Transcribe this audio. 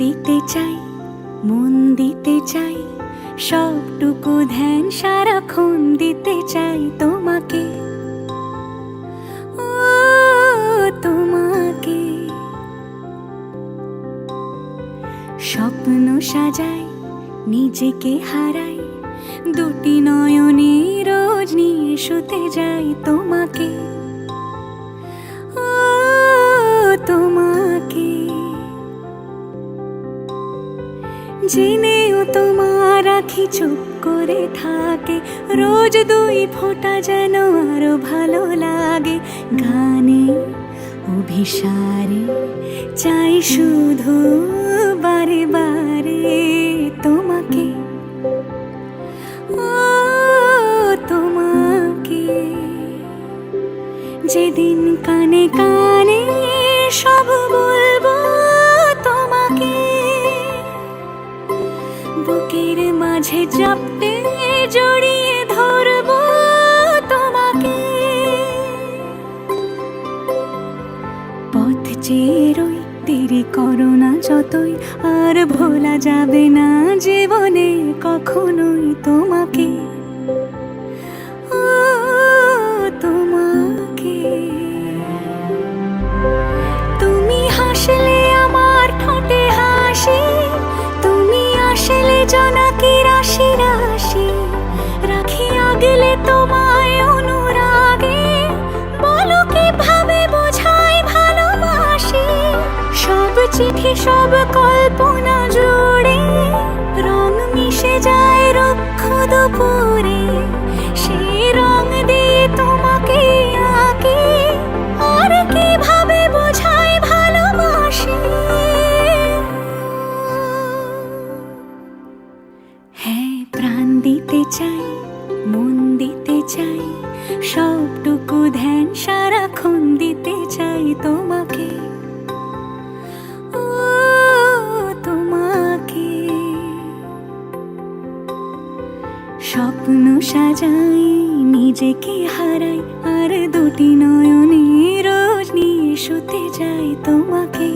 দিতে চাই, মন দিতে চাই, সবটুকু ধ্যান সারাক্ষণ দিতে চাই তোমাকে, ও তোমাকে। স্বপ্ন সাজাই, নিজেকে হারাই, দুটি নয়নে রোজ নিয়ে শুতে যাই তোমাকে, ও তোমাকে। জেনেও তোমার আখি চুপ করে থাকে, রোজ দুই ফোঁটা যেন আরো ভালো লাগে। গানে অভিসারে চাই শুধু বারে বারে তোমাকে, ও তোমাকে। যেদিন কানে কানে সব বলবো তোমাকে, বুকের মাঝে চাপতে জড়িয়ে ধরবো তোমাকে। পথ চেয়ে রই, দেরি করো না যতই, আর ভোলা যাবে না জীবনে কখনোই তোমাকে, ও তোমাকে। তুমি হাসলে আমার ঠোঁটে হাসি, তুমি আসলে জোনাকি রাশি রাশি, রাখি আগলে তোমায় অনুরাগে, বলো কিভাবে বোঝাই ভালোবাসি। সব চিঠি সব কল্পনা জুড়ে রং মিশে যায় রুক্ষ দুপুরে, সেই রং দিয়ে তোমাকে আঁকি, আর কিভাবে বোঝাই ভালোবাসি। হ্যাঁ, প্রাণ দিতে চাই, মন দিতে চাই, সবটুকু ধ্যান সারাক্ষণ দিতে চাই তোমাকে, ও তোমাকে। স্বপ্ন সাজাই, নিজেকে হারাই, আর দুটি নয়নে রোজ নিয়ে শুতে যাই তোমাকে।